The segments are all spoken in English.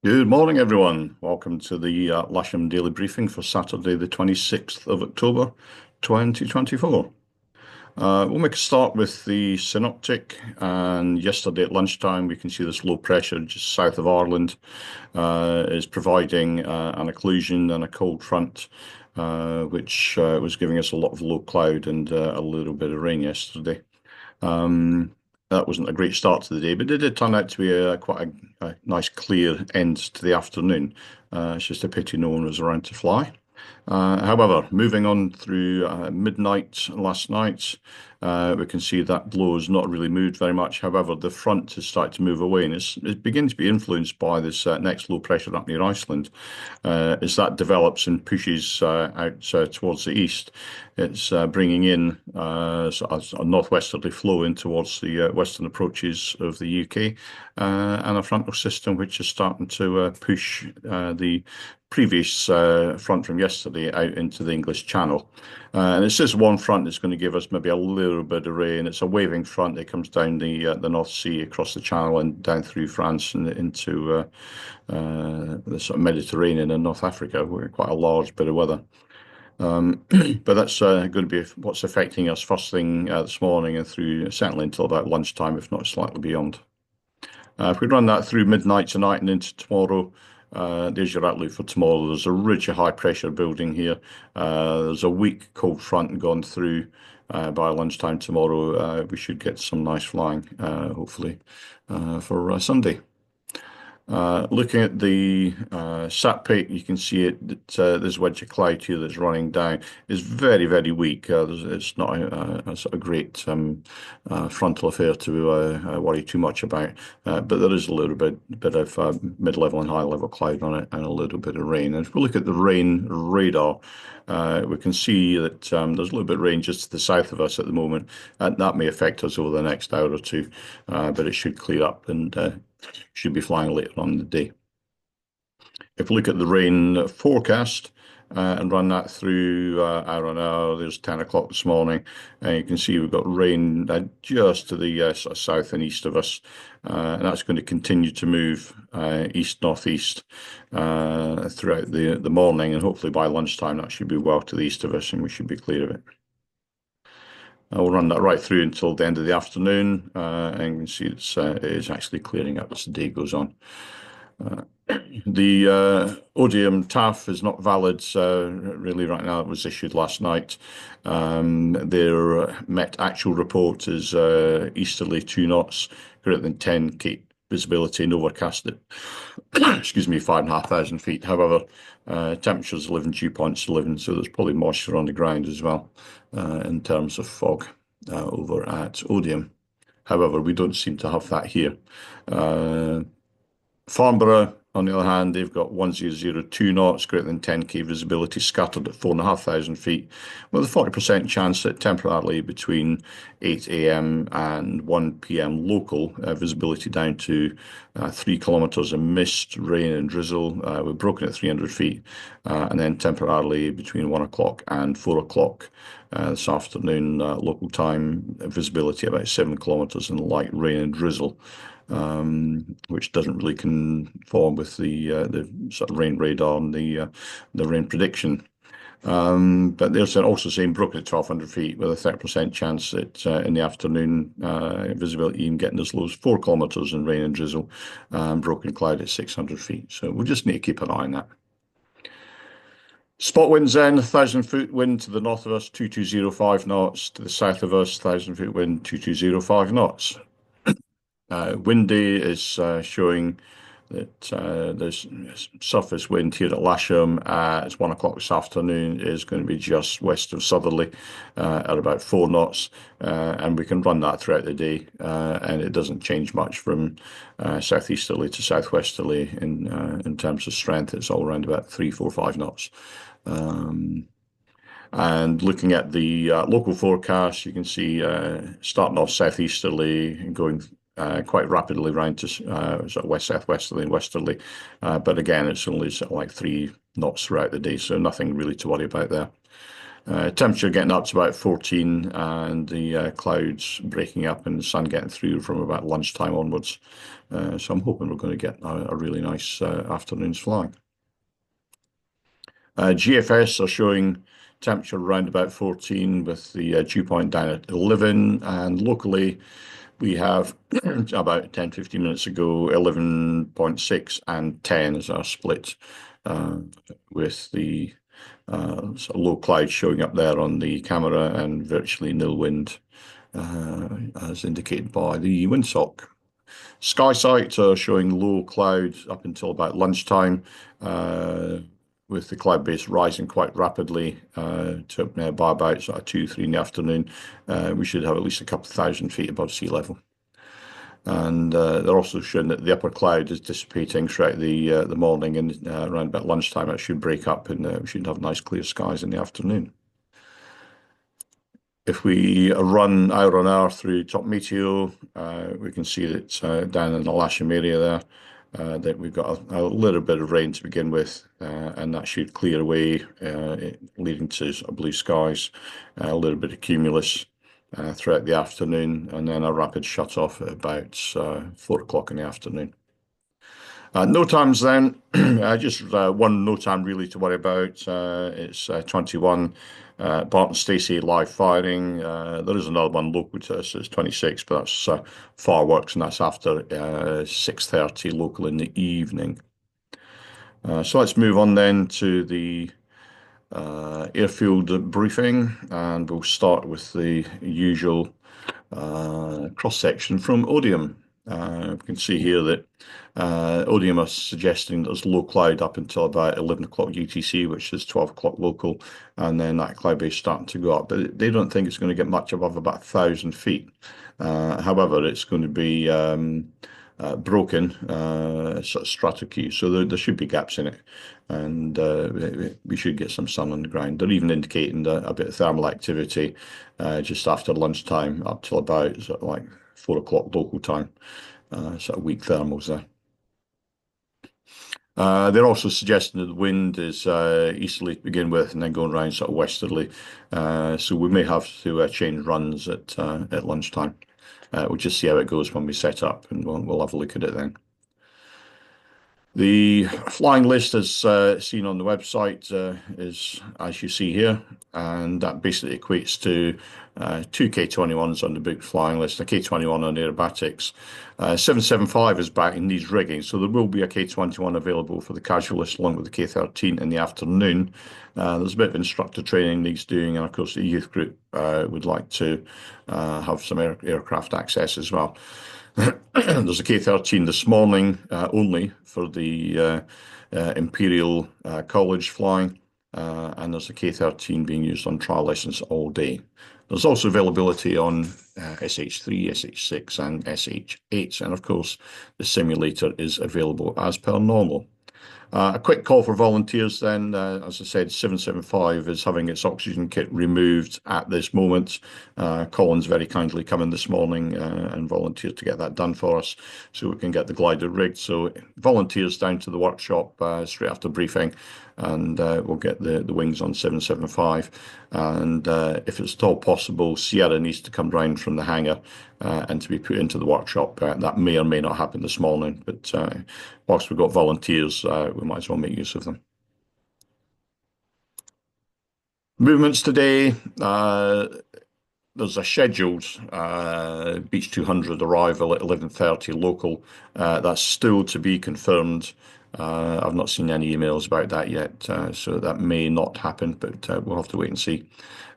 Good morning, everyone. Welcome to the Lasham Daily Briefing for Saturday, the 26th of October, 2024. We'll make a start with the synoptic. And yesterday at lunchtime, we can see this low pressure just south of Ireland is providing an occlusion and a cold front, which was giving us a lot of low cloud and a little bit of rain yesterday. That wasn't a great start to the day, but it did turn out to be quite a nice clear end to the afternoon. It's just a pity no one was around to fly. However, moving on through midnight last night, we can see that blow has not really moved very much. However, the front has started to move away, and it's beginning to be influenced by this next low pressure up near Iceland. As that develops and pushes out towards the east, it's bringing in a northwesterly flow in towards the western approaches of the UK, and a frontal system which is starting to push the previous front from yesterday out into the English Channel. And it's this one front that's going to give us maybe a little bit of rain. It's a waving front that comes down the North Sea across the Channel and down through France and into the sort of Mediterranean and North Africa. We're quite a large bit of weather. But that's going to be what's affecting us first thing this morning and through certainly until about lunchtime, if not slightly beyond. If we run that through midnight tonight and into tomorrow, there's your outlook for tomorrow. There's a ridge of high pressure building here. There's a weak cold front gone through. By lunchtime tomorrow, we should get some nice flying, hopefully, for Sunday. Looking at the sat peak, you can see that this wedge of cloud here that's running down is very, very weak. It's not a sort of great frontal affair to worry too much about, but there is a little bit of mid-level and high-level cloud on it and a little bit of rain. And if we look at the rain radar, we can see that there's a little bit of rain just to the south of us at the moment, and that may affect us over the next hour or two, but it should clear up and should be flying later on in the day. If we look at the rain forecast and run that through hour on hour, there's 10 o'clock this morning, and you can see we've got rain just to the sort of south and east of us, and that's going to continue to move east-northeast throughout the morning, and hopefully by lunchtime that should be well to the east of us and we should be clear of it. We'll run that right through until the end of the afternoon, and you can see it is actually clearing up as the day goes on. The Odium TAF is not valid really right now. It was issued last night. Their Met actual report is easterly 2 knots, greater than 10 Cape visibility and overcast at, excuse me, 5,500 feet. However, temperatures 11 dew points 11, so there's probably moisture on the ground as well in terms of fog over at Odium. However, we don't seem to have that here. Farnborough, on the other hand, they've got 1002 knots, greater than 10K visibility, scattered at 4,500 feet, with a 40% chance that temporarily between 8 a.m. and 1 p.m. local visibility down to 3 kilometers of mist, rain and drizzle. We're broken at 300 feet, and then temporarily between 1 o'clock and 4 o'clock this afternoon, local time, visibility about 7 kilometers and light rain and drizzle. Which doesn't really conform with the sort of rain radar and the rain prediction. But they're also saying broken at 1,200 feet with a 30% chance that in the afternoon visibility even getting as low as 4 kilometers in rain and drizzle, broken cloud at 600 feet. So we'll just need to keep an eye on that. Spot winds then, 1,000-foot wind to the north of us, 2205 knots. To the south of us, 1,000-foot wind, 2205 knots. Windy is showing that there's surface wind here at Lasham at 1 o'clock this afternoon is going to be just west of southerly at about 4 knots, and we can run that throughout the day, and it doesn't change much from southeasterly to southwesterly in terms of strength. It's all around about 3, 4, 5 knots. And looking at the local forecast, you can see starting off southeasterly and going quite rapidly round to sort of west-southwesterly and westerly. But again, it's only sort of like 3 knots throughout the day, so nothing really to worry about there. Temperature getting up to about 14 and the clouds breaking up and the sun getting through from about lunchtime onwards. So I'm hoping we're going to get a really nice afternoon's flying. GFS are showing temperature around about 14 with the dew point down at 11, and locally we have about 10-15 minutes ago 11.6 and 10 is our split, with the sort of low cloud showing up there on the camera and virtually nil wind, as indicated by the windsock. Sky sites are showing low clouds up until about lunchtime, with the cloud base rising quite rapidly to by about sort of 2-3 in the afternoon. We should have at least a couple of thousand feet above sea level. And they're also showing that the upper cloud is dissipating throughout the morning, and around about lunchtime it should break up, and we should have nice clear skies in the afternoon. If we run hour on hour through top meteo, we can see that down in the Lasham area there, that we've got a little bit of rain to begin with, and that should clear away, leading to sort of blue skies, a little bit of cumulus throughout the afternoon, and then a rapid shut-off at about 4 o'clock in the afternoon. No times then, just one no time really to worry about. It's 21. Barton Stacey live firing. There is another one local to us. It's 26, but that's fireworks, and that's after 6:30 local in the evening. So let's move on then to the airfield briefing, and we'll start with the usual cross-section from Odium. We can see here that Odium are suggesting there's low cloud up until about 11 o'clock UTC, which is 12 o'clock local, and then that cloud base starting to go up. But they don't think it's going to get much above about 1,000 feet. However, it's going to be broken sort of stratosphere, so there should be gaps in it, and we should get some sun on the ground. They're even indicating a bit of thermal activity just after lunchtime up till about sort of like 4 o'clock local time, sort of weak thermals there. They're also suggesting that the wind is easterly to begin with and then going around sort of westerly. So we may have to change runs at lunchtime. We'll just see how it goes when we set up, and we'll have a look at it then. The flying list, as seen on the website, is as you see here, and that basically equates to two K21s on the booked flying list, a K21 on aerobatics. 775 is back in these rigging, so there will be a K21 available for the casual list along with the K13 in the afternoon. There's a bit of instructor training needs doing, and of course the youth group would like to have some aircraft access as well. There's a K13 this morning only for the Imperial College flying, and there's a K13 being used on trial lessons all day. There's also availability on SH3, SH6 and SH8, and of course the simulator is available as per normal. A quick call for volunteers then. As I said, 775 is having its oxygen kit removed at this moment. Colin's very kindly come in this morning and volunteered to get that done for us so we can get the glider rigged. So volunteers down to the workshop straight after briefing, and we'll get the wings on 775. And if it's at all possible, Sierra needs to come round from the hangar and to be put into the workshop. That may or may not happen this morning, but whilst we've got volunteers, we might as well make use of them. Movements today. There's a scheduled Beach 200 arrival at 11:30 local. That's still to be confirmed. I've not seen any emails about that yet, so that may not happen, but we'll have to wait and see.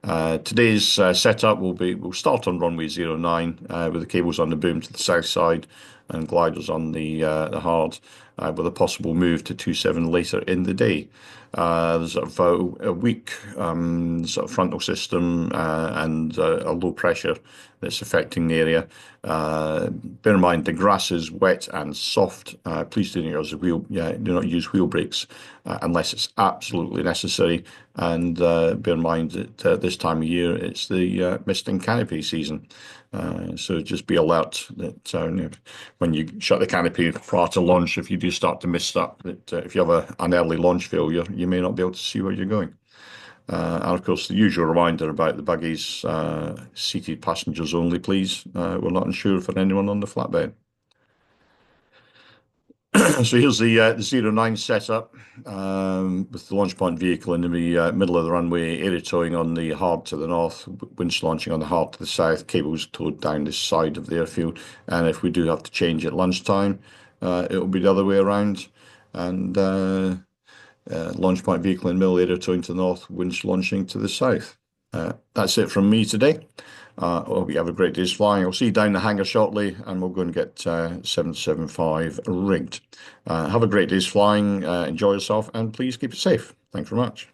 Today's setup we'll start on runway 09 with the cables on the boom to the south side and gliders on the hard, with a possible move to 27 later in the day. There's sort of a weak sort of frontal system and a low pressure that's affecting the area. Bear in mind the grass is wet and soft. Please do not use wheel brakes unless it's absolutely necessary. And bear in mind that this time of year it's the misting canopy season. So just be alert that when you shut the canopy prior to launch, if you do start to mist up, that if you have an early launch failure, you may not be able to see where you're going. And of course, the usual reminder about the buggies, seated passengers only, please. We're not insured for anyone on the flatbed. So here's the 09 setup with the launch point vehicle in the middle of the runway, area towing on the hard to the north, winch launching on the hard to the south, cables towed down this side of the airfield. And if we do have to change at lunchtime, it will be the other way around. And launch point vehicle in the middle, area towing to the north, winch launching to the south. That's it from me today. I hope you have a great day's flying. I'll see you down the hangar shortly, and we'll go and get 775 rigged. Have a great day's flying. Enjoy yourself, and please keep it safe. Thanks very much.